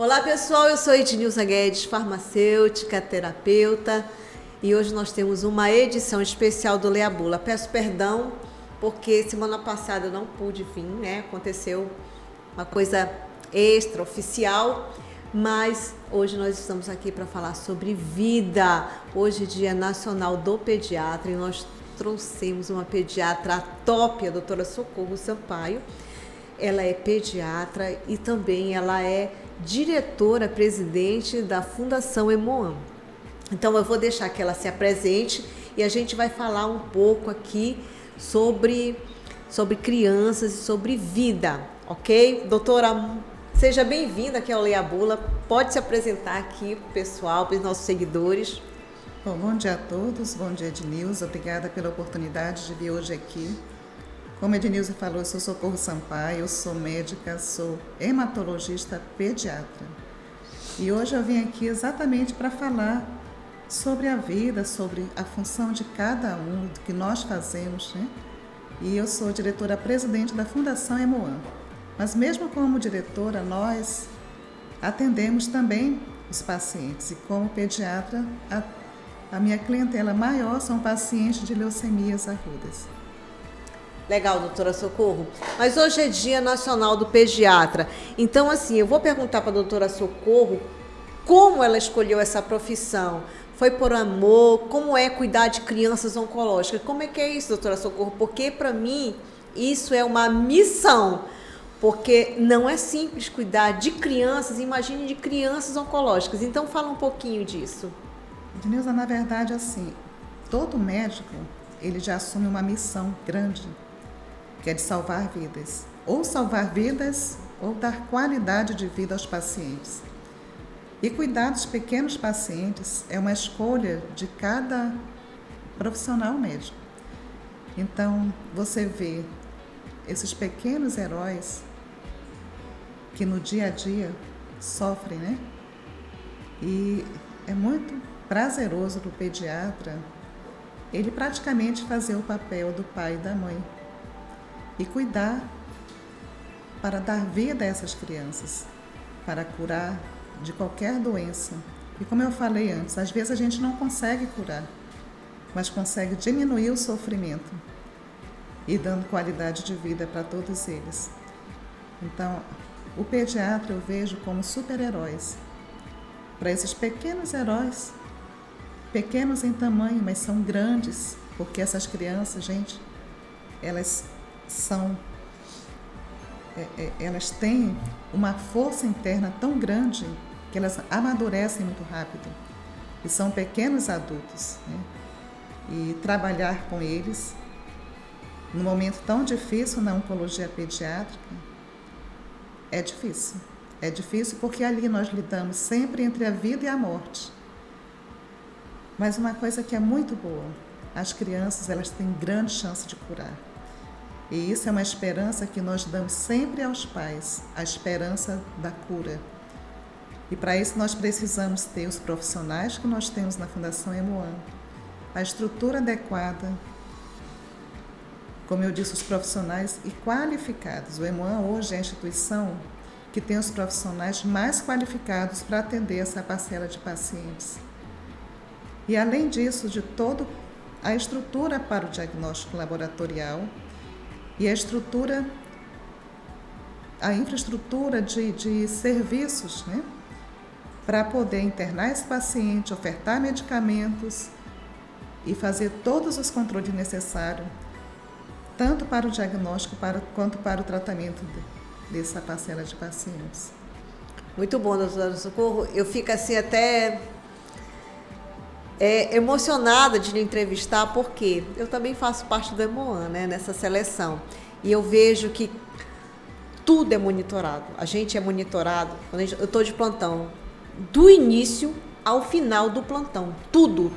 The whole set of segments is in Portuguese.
Olá pessoal, eu sou Ednilza Guedes, farmacêutica, terapeuta, e hoje nós temos uma edição especial do Lê a Bula. Peço perdão porque semana passada eu não pude vir, né? Aconteceu uma coisa extraoficial, mas hoje nós estamos aqui para falar sobre vida. Hoje é Dia Nacional do Pediatra e nós trouxemos uma pediatra top, a doutora Socorro Sampaio. Ela é pediatra e também ela é diretora-presidente da Fundação Emoam. Então eu vou deixar que ela se apresente e a gente vai falar um pouco aqui sobre crianças e sobre vida, ok? Doutora, seja bem-vinda aqui ao Lê a Bula. Pode se apresentar aqui para o pessoal, para os nossos seguidores. Bom dia a todos, bom dia Ednilza, obrigada pela oportunidade de vir hoje aqui. Como a Ednilza falou, eu sou Socorro Sampaio, eu sou médica, sou hematologista pediatra. E hoje eu vim aqui exatamente para falar sobre a vida, sobre a função de cada um, do que nós fazemos, né? E eu sou diretora-presidente da Fundação Emoam. Mas mesmo como diretora, nós atendemos também os pacientes. E como pediatra, a minha clientela maior são pacientes de leucemias agudas. Legal, doutora Socorro. Mas hoje é Dia Nacional do Pediatra. Então, assim, eu vou perguntar para a doutora Socorro como ela escolheu essa profissão. Foi por amor? Como é cuidar de crianças oncológicas? Como é que é isso, doutora Socorro? Porque, para mim, isso é uma missão. Porque não é simples cuidar de crianças, imagine de crianças oncológicas. Então, fala um pouquinho disso. Ednilza, na verdade, assim, todo médico, ele já assume uma missão grande, que é de salvar vidas. Ou salvar vidas, ou dar qualidade de vida aos pacientes. E cuidar dos pequenos pacientes é uma escolha de cada profissional médico. Então, você vê esses pequenos heróis que no dia a dia sofrem, né? E é muito prazeroso para o pediatra ele praticamente fazer o papel do pai e da mãe e cuidar para dar vida a essas crianças, para curar de qualquer doença. E como eu falei antes, às vezes a gente não consegue curar, mas consegue diminuir o sofrimento e dando qualidade de vida para todos eles. Então, o pediatra eu vejo como super-heróis. Para esses pequenos heróis, pequenos em tamanho, mas são grandes, porque essas crianças, gente, elas têm uma força interna tão grande que elas amadurecem muito rápido e são pequenos adultos, né? E trabalhar com eles num momento tão difícil na oncologia pediátrica é difícil. É difícil porque ali nós lidamos sempre entre a vida e a morte. Mas uma coisa que é muito boa, as crianças elas têm grande chance de curar. E isso é uma esperança que nós damos sempre aos pais, a esperança da cura. E para isso nós precisamos ter os profissionais que nós temos na Fundação Emoam, a estrutura adequada, como eu disse, os profissionais e qualificados. O Emoam hoje é a instituição que tem os profissionais mais qualificados para atender essa parcela de pacientes. E além disso, de toda a estrutura para o diagnóstico laboratorial e a infraestrutura de serviços, né, para poder internar esse paciente, ofertar medicamentos e fazer todos os controles necessários, tanto para o diagnóstico quanto para o tratamento dessa parcela de pacientes. Muito bom, doutora Socorro. Eu fico assim até emocionada de lhe entrevistar, porque eu também faço parte do Emoam, né, nessa seleção. E eu vejo que tudo é monitorado. A gente é monitorado. Eu estou de plantão, do início ao final do plantão. Tudo.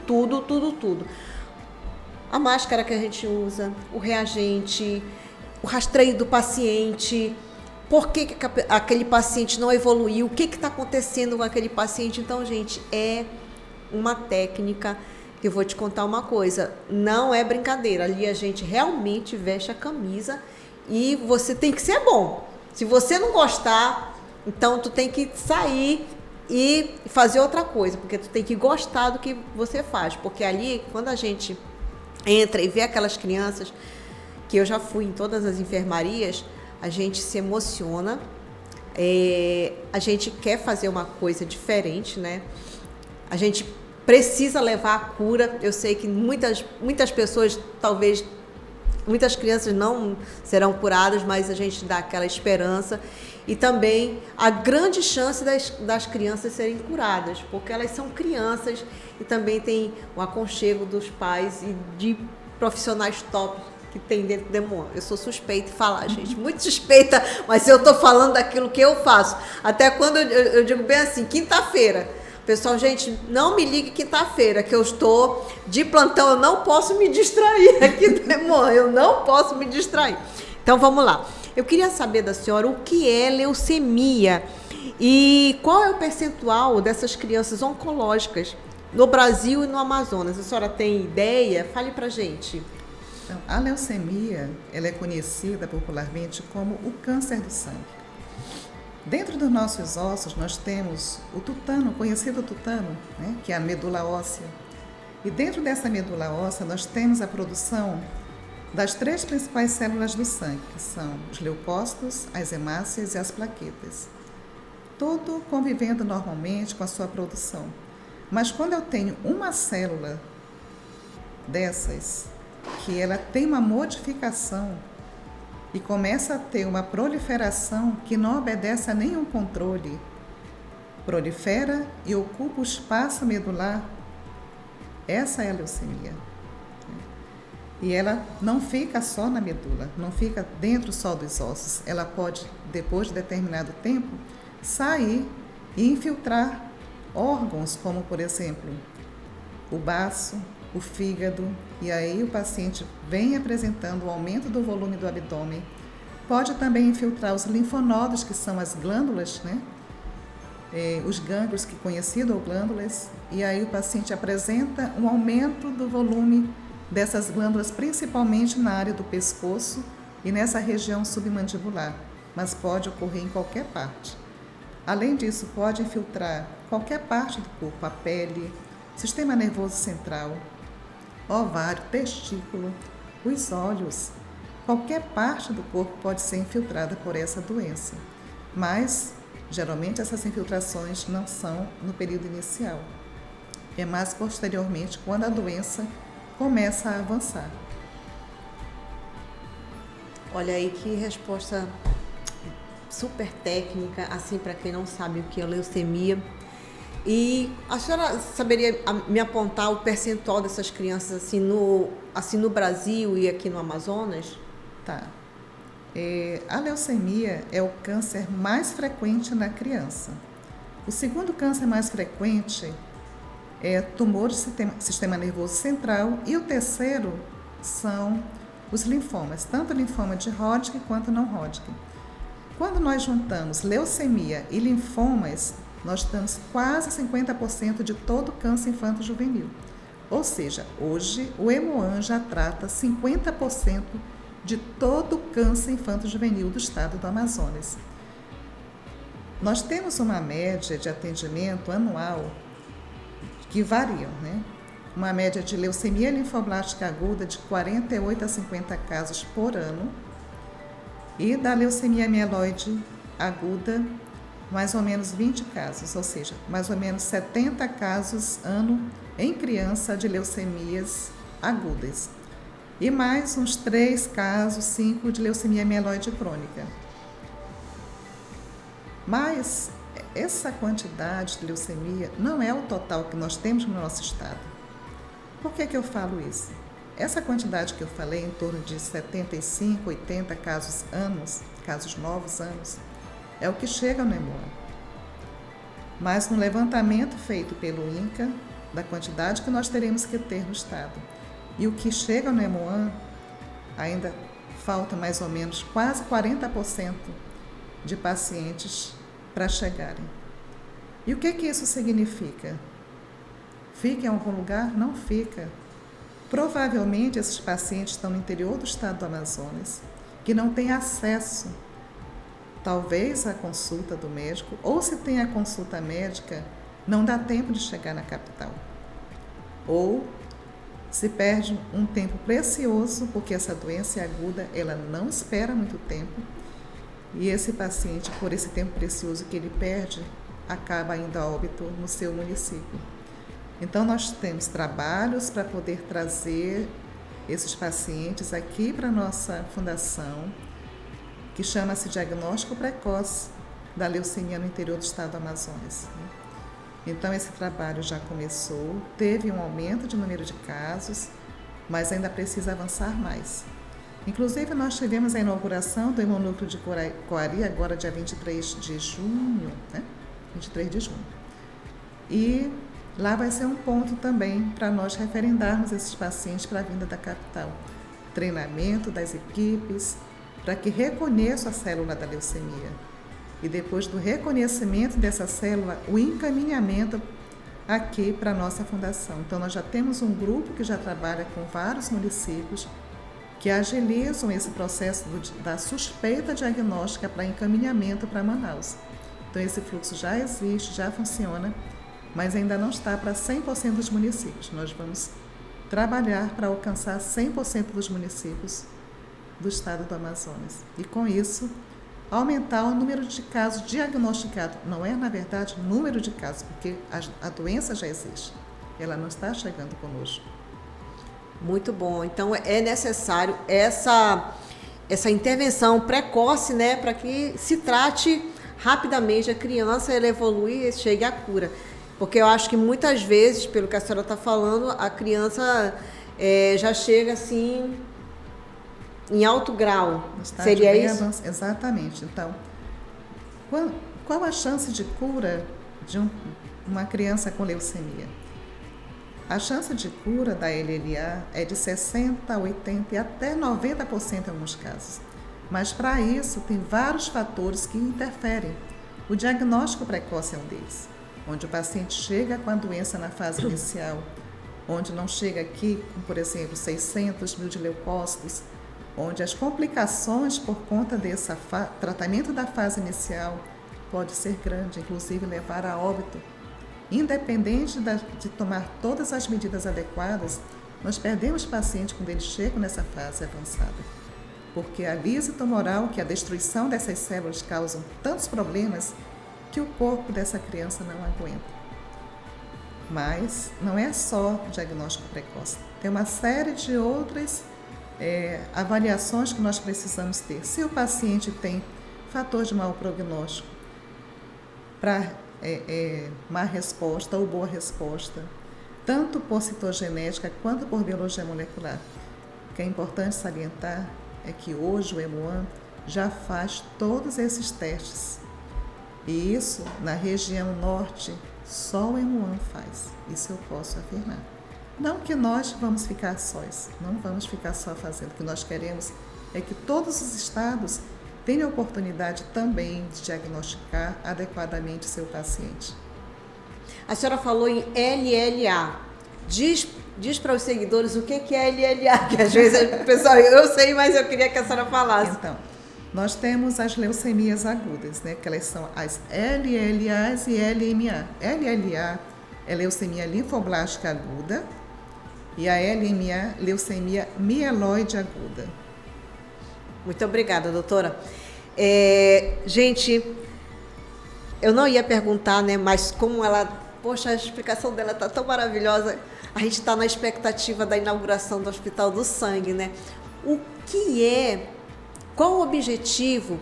A máscara que a gente usa, o reagente, o rastreio do paciente, por que aquele paciente não evoluiu, o que está acontecendo com aquele paciente. Então, gente, é uma técnica que eu vou te contar uma coisa, não é brincadeira, ali a gente realmente veste a camisa e você tem que ser bom. Se você não gostar, Então, tu tem que sair e fazer outra coisa, porque tu tem que gostar do que você faz. Porque ali, quando a gente entra e vê aquelas crianças, que eu já fui em todas as enfermarias, a gente se emociona, a gente quer fazer uma coisa diferente, né? A gente precisa levar a cura. Eu sei que muitas pessoas, talvez, muitas crianças não serão curadas, mas a gente dá aquela esperança. E também a grande chance das crianças serem curadas, porque elas são crianças e também tem o aconchego dos pais e de profissionais top que tem dentro do Emoan. Eu sou suspeita de falar, gente, muito suspeita, mas eu estou falando daquilo que eu faço. Até quando eu digo bem assim, quinta-feira. Pessoal, gente, não me ligue quinta-feira, que eu estou de plantão, eu não posso me distrair aqui do Emoan, eu não posso me distrair. Então, vamos lá. Eu queria saber da senhora o que é leucemia e qual é o percentual dessas crianças oncológicas no Brasil e no Amazonas. A senhora tem ideia? Fale pra gente. Então, a leucemia, ela é conhecida popularmente como o câncer do sangue. Dentro dos nossos ossos, nós temos o tutano, o conhecido tutano, né, que é a medula óssea. E dentro dessa medula óssea, nós temos a produção das 3 principais células do sangue, que são os leucócitos, as hemácias e as plaquetas. Tudo convivendo normalmente com a sua produção. Mas quando eu tenho uma célula dessas, que ela tem uma modificação e começa a ter uma proliferação que não obedece a nenhum controle, prolifera e ocupa o espaço medular, essa é a leucemia. E ela não fica só na medula, não fica dentro só dos ossos. Ela pode, depois de determinado tempo, sair e infiltrar órgãos, como, por exemplo, o baço, o fígado, e aí o paciente vem apresentando o aumento do volume do abdômen. Pode também infiltrar os linfonodos, que são as glândulas, né? Os gânglios, que conhecido ou glândulas, e aí o paciente apresenta um aumento do volume dessas glândulas, principalmente na área do pescoço e nessa região submandibular, mas pode ocorrer em qualquer parte. Além disso, pode infiltrar qualquer parte do corpo, a pele, sistema nervoso central, ovário, testículo, os olhos. Qualquer parte do corpo pode ser infiltrada por essa doença, mas geralmente essas infiltrações não são no período inicial. É mais posteriormente, quando a doença começa a avançar. Olha aí que resposta super técnica, assim, para quem não sabe o que é leucemia. E a senhora saberia me apontar o percentual dessas crianças assim no Brasil e aqui no Amazonas? Tá. A leucemia é o câncer mais frequente na criança. O segundo câncer mais frequente é tumor do sistema nervoso central, e o terceiro são os linfomas, tanto linfoma de Hodgkin quanto não Hodgkin. Quando nós juntamos leucemia e linfomas, nós temos quase 50% de todo câncer infanto-juvenil. Ou seja, hoje o Emoan já trata 50% de todo câncer infanto-juvenil do estado do Amazonas. Nós temos uma média de atendimento anual que variam, né? Uma média de leucemia linfoblástica aguda de 48 a 50 casos por ano, e da leucemia mieloide aguda, mais ou menos 20 casos, ou seja, mais ou menos 70 casos ano em criança de leucemias agudas, e mais uns 3 casos, 5 de leucemia mieloide crônica. Mas essa quantidade de leucemia não é o total que nós temos no nosso estado. Por que eu falo isso? Essa quantidade que eu falei, em torno de 75, 80 casos novos anos, é o que chega no Emoan. Mas no levantamento feito pelo INCA, da quantidade que nós teremos que ter no estado, e o que chega no Emoan, ainda falta mais ou menos quase 40% de pacientes para chegarem. E o que isso significa? Fica em algum lugar? Não fica. Provavelmente esses pacientes estão no interior do estado do Amazonas, que não têm acesso talvez a consulta do médico, ou se tem a consulta médica, não dá tempo de chegar na capital. Ou se perde um tempo precioso, porque essa doença é aguda, ela não espera muito tempo, e esse paciente, por esse tempo precioso que ele perde, acaba indo a óbito no seu município. Então, nós temos trabalhos para poder trazer esses pacientes aqui para a nossa fundação, que chama-se Diagnóstico Precoce da Leucemia no interior do estado do Amazonas. Então, esse trabalho já começou, teve um aumento de número de casos, mas ainda precisa avançar mais. Inclusive, nós tivemos a inauguração do Hemonúcleo de Coari, agora dia 23 de junho, né? 23 de junho. E lá vai ser um ponto também para nós referendarmos esses pacientes para a vinda da capital. Treinamento das equipes, para que reconheçam a célula da leucemia. E depois do reconhecimento dessa célula, o encaminhamento aqui para a nossa fundação. Então, nós já temos um grupo que já trabalha com vários municípios que agilizam esse processo da suspeita diagnóstica para encaminhamento para Manaus. Então, esse fluxo já existe, já funciona, mas ainda não está para 100% dos municípios. Nós vamos trabalhar para alcançar 100% dos municípios do estado do Amazonas. E, com isso, aumentar o número de casos diagnosticados. Não é, na verdade, o número de casos, porque a doença já existe. Ela não está chegando conosco. Muito bom. Então, é necessário essa intervenção precoce, né, para que se trate rapidamente a criança, ela evolui e chegue à cura. Porque eu acho que muitas vezes, pelo que a senhora está falando, a criança já chega assim em alto grau. Seria isso? Exatamente. Então, qual a chance de cura de uma criança com leucemia? A chance de cura da LLA é de 60%, 80% e até 90% em alguns casos. Mas para isso tem vários fatores que interferem. O diagnóstico precoce é um deles, onde o paciente chega com a doença na fase inicial, onde não chega aqui com, por exemplo, 600 mil de leucócitos, onde as complicações por conta desse tratamento da fase inicial pode ser grande, inclusive levar a óbito. Independente de tomar todas as medidas adequadas, nós perdemos pacientes quando eles chegam nessa fase avançada. Porque a lise tumoral, que é a destruição dessas células, causam tantos problemas que o corpo dessa criança não aguenta. Mas não é só diagnóstico precoce. Tem uma série de outras avaliações que nós precisamos ter. Se o paciente tem fator de mau prognóstico para má resposta ou boa resposta, tanto por citogenética quanto por biologia molecular. O que é importante salientar é que hoje o Hemoan já faz todos esses testes. E isso, na região norte, só o Hemoan faz. Isso eu posso afirmar. Não que nós vamos ficar sós, não vamos ficar só fazendo. O que nós queremos é que todos os estados tenham a oportunidade também de diagnosticar adequadamente seu paciente. A senhora falou em LLA. Diz para os seguidores o que é LLA, que às vezes, pessoal, eu sei, mas eu queria que a senhora falasse. Então, nós temos as leucemias agudas, né, que elas são as LLAs e LMA. LLA é leucemia linfoblástica aguda e a LMA, leucemia mieloide aguda. Muito obrigada, doutora. Gente, eu não ia perguntar, né, mas como ela... Poxa, a explicação dela está tão maravilhosa. A gente está na expectativa da inauguração do Hospital do Sangue, né? Qual o objetivo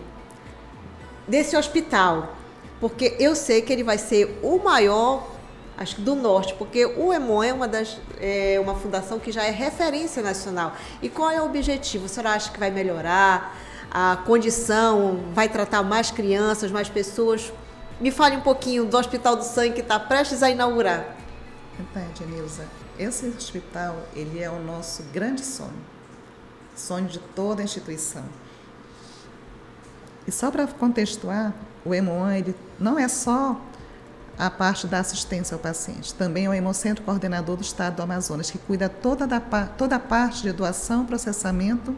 desse hospital? Porque eu sei que ele vai ser o maior, acho que do norte, porque o Hemoan é uma fundação que já é referência nacional. E qual é o objetivo? A senhora acha que vai melhorar a condição, vai tratar mais crianças, mais pessoas? Me fale um pouquinho do Hospital do Sangue que está prestes a inaugurar. Então, Ednilza, esse hospital, ele é o nosso grande sonho de toda a instituição. E só para contextuar, o Hemoan, ele não é só a parte da assistência ao paciente, também é o Hemocentro Coordenador do Estado do Amazonas, que cuida toda a parte de doação, processamento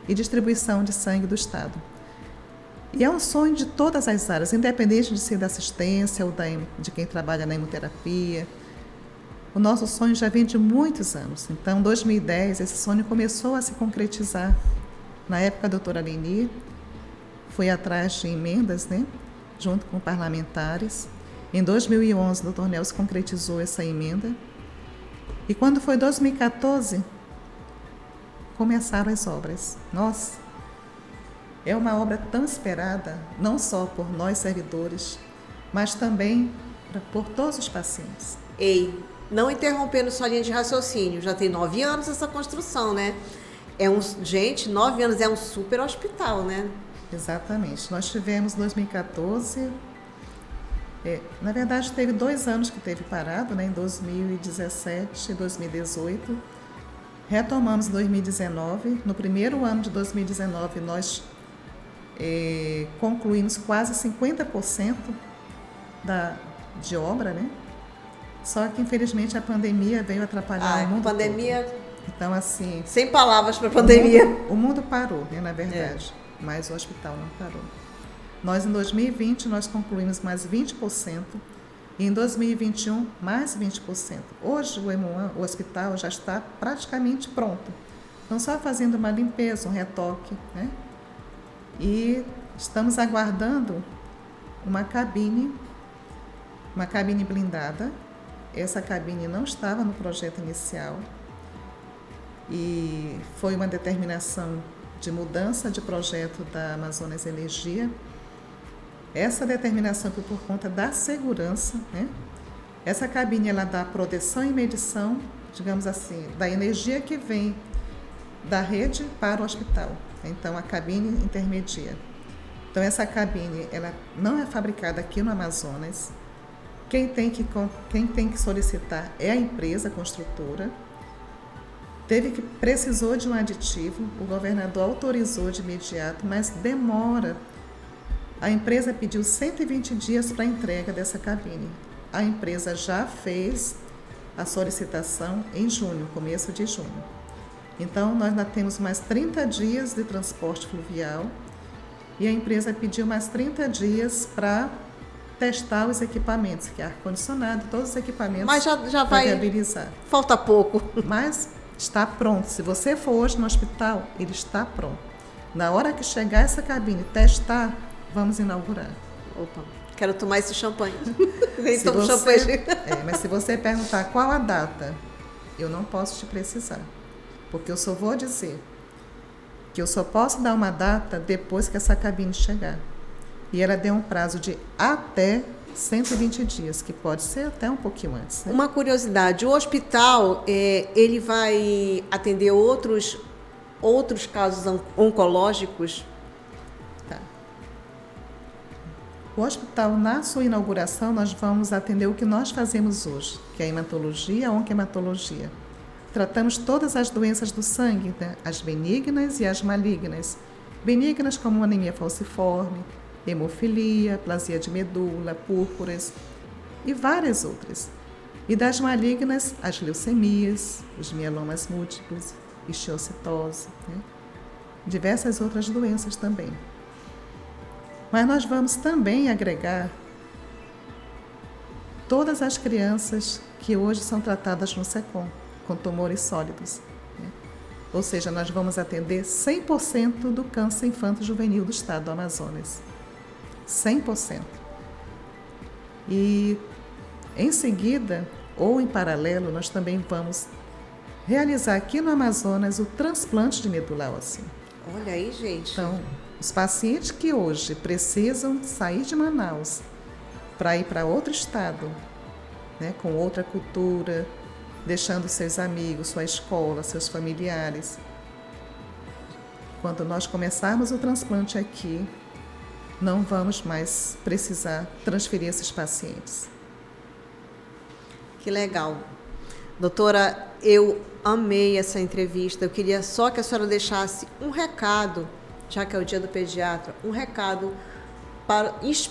e distribuição de sangue do Estado. E é um sonho de todas as áreas, independente de ser da assistência ou de quem trabalha na hemoterapia. O nosso sonho já vem de muitos anos. Então, em 2010, esse sonho começou a se concretizar. Na época, a doutora Leni foi atrás de emendas, né, junto com parlamentares. Em 2011, o doutor Nelson concretizou essa emenda. E quando foi 2014, começaram as obras. Nossa! É uma obra tão esperada, não só por nós servidores, mas também por todos os pacientes. Ei, não interrompendo sua linha de raciocínio, já tem 9 anos essa construção, né? Gente, 9 anos é um super hospital, né? Exatamente. Nós tivemos 2014, na verdade teve 2 anos que teve parado, né? Em 2017 e 2018. Retomamos em 2019. No primeiro ano de 2019, nós concluímos quase 50% de obra, né? Só que, infelizmente, a pandemia veio atrapalhar o mundo pandemia todo. Então, assim... Sem palavras para a pandemia. O mundo parou, né, na verdade, mas o hospital não parou. Nós, em 2020, nós concluímos mais 20%, e em 2021, mais 20%. Hoje, o hospital já está praticamente pronto. Então, só fazendo uma limpeza, um retoque, né? E estamos aguardando uma cabine blindada. Essa cabine não estava no projeto inicial e foi uma determinação de mudança de projeto da Amazonas Energia. Essa determinação foi por conta da segurança, né? Essa cabine ela dá proteção e medição, digamos assim, da energia que vem da rede para o hospital. Então, a cabine intermedia. Então, essa cabine ela não é fabricada aqui no Amazonas. Quem tem que solicitar é a empresa construtora. Precisou de um aditivo, o governador autorizou de imediato, mas demora. A empresa pediu 120 dias para a entrega dessa cabine. A empresa já fez a solicitação em junho, começo de junho. Então, nós ainda temos mais 30 dias de transporte fluvial e a empresa pediu mais 30 dias para testar os equipamentos, que é ar-condicionado, todos os equipamentos. Mas já vai viabilizar. Falta pouco. Mas está pronto. Se você for hoje no hospital, ele está pronto. Na hora que chegar essa cabine, testar, vamos inaugurar. Opa, quero tomar esse champanhe. Mas se você perguntar qual a data, eu não posso te precisar. Porque eu só vou dizer que eu só posso dar uma data depois que essa cabine chegar. E ela deu um prazo de até 120 dias, que pode ser até um pouquinho antes. Né? Uma curiosidade, o hospital, ele vai atender outros casos oncológicos? Tá. O hospital, na sua inauguração, nós vamos atender o que nós fazemos hoje, que é a hematologia, a oncohematologia. Tratamos todas as doenças do sangue, né? As benignas e as malignas. Benignas como anemia falciforme, hemofilia, plasia de medula, púrpuras e várias outras. E das malignas, as leucemias, os mielomas múltiplos, histiocytose, né? Diversas outras doenças também. Mas nós vamos também agregar todas as crianças que hoje são tratadas no SECOM, com tumores sólidos. Né? Ou seja, nós vamos atender 100% do câncer infanto-juvenil do estado do Amazonas. 100%. E, em seguida, ou em paralelo, nós também vamos realizar aqui no Amazonas o transplante de medula óssea. Olha aí, gente. Então, os pacientes que hoje precisam sair de Manaus para ir para outro estado, né, com outra cultura, deixando seus amigos, sua escola, seus familiares. Quando nós começarmos o transplante aqui, não vamos mais precisar transferir esses pacientes. Que legal. Doutora, eu amei essa entrevista. Eu queria só que a senhora deixasse um recado, já que é o dia do pediatra, um recado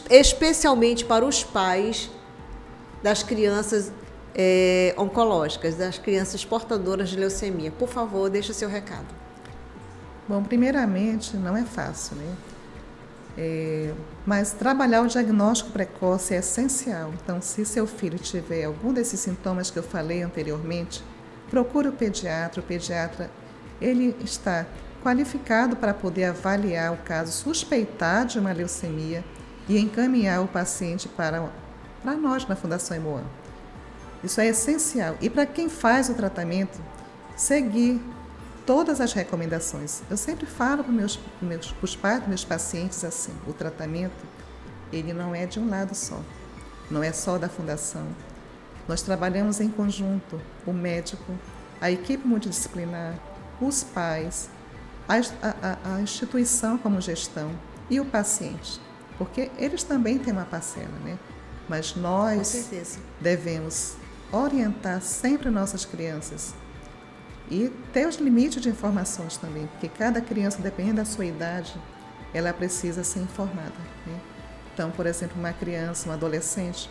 especialmente para os pais das crianças oncológicas, das crianças portadoras de leucemia. Por favor, deixe o seu recado. Bom, primeiramente, não é fácil, né? Mas trabalhar o diagnóstico precoce é essencial. Então, se seu filho tiver algum desses sintomas que eu falei anteriormente, procure o pediatra. O pediatra, ele está qualificado para poder avaliar o caso, suspeitar de uma leucemia e encaminhar o paciente para nós na Fundação Emoan. Isso é essencial. E para quem faz o tratamento, seguir todas as recomendações. Eu sempre falo para os pais dos meus pacientes assim, o tratamento, ele não é de um lado só, não é só da fundação. Nós trabalhamos em conjunto, o médico, a equipe multidisciplinar, os pais, a instituição como gestão e o paciente, porque eles também têm uma parcela, né? Mas nós devemos orientar sempre nossas crianças e ter os limites de informações também, porque cada criança, dependendo da sua idade, ela precisa ser informada, né? Então, por exemplo, uma criança, um adolescente,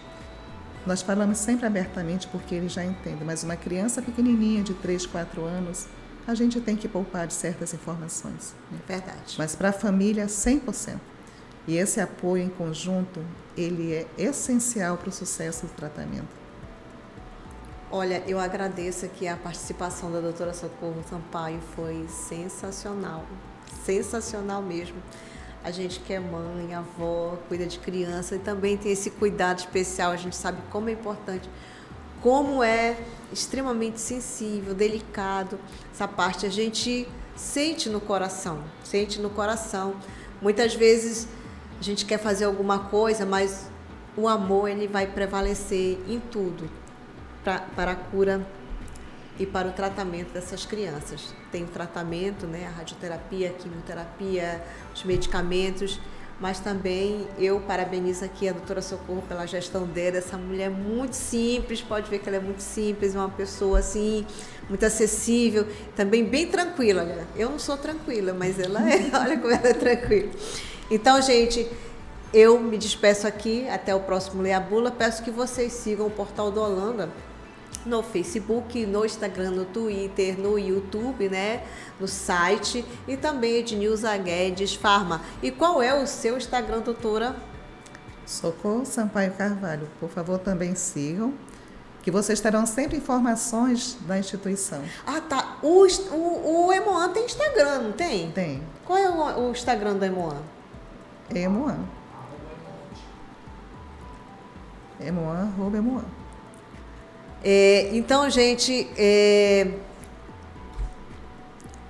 nós falamos sempre abertamente porque eles já entendem, mas uma criança pequenininha de 3, 4 anos, a gente tem que poupar de certas informações, né? Verdade. Mas para a família, 100%. E esse apoio em conjunto, ele é essencial para o sucesso do tratamento. Olha, eu agradeço aqui a participação da doutora Socorro Sampaio, foi sensacional, sensacional mesmo. A gente que é mãe, avó, cuida de criança e também tem esse cuidado especial, a gente sabe como é importante, como é extremamente sensível, delicado, essa parte a gente sente no coração. Muitas vezes a gente quer fazer alguma coisa, mas o amor ele vai prevalecer em tudo. Para a cura e para o tratamento dessas crianças. Tem o tratamento, né, a radioterapia, a quimioterapia, os medicamentos, mas também eu parabenizo aqui a doutora Socorro pela gestão dela, essa mulher muito simples, pode ver que ela é muito simples, uma pessoa assim, muito acessível, também bem tranquila, olha, eu não sou tranquila, mas ela é, olha como ela é tranquila. Então, gente, eu me despeço aqui, até o próximo Lê a Bula, peço que vocês sigam o Portal do Holanda, no Facebook, no Instagram, no Twitter, no YouTube, né? No site e também Ednilza Guedes Farma. E qual é o seu Instagram, doutora? Socorro Sampaio Carvalho. Por favor, também sigam, que vocês terão sempre informações da instituição. Ah, tá. O Emoan tem Instagram, não tem? Tem. Qual é o Instagram do Emoan? Emoan. Emoan. Então, gente,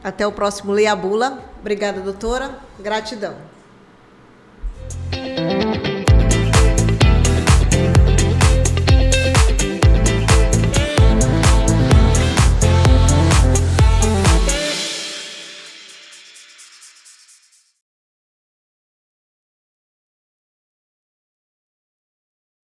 até o próximo Lê a Bula. Obrigada, doutora. Gratidão.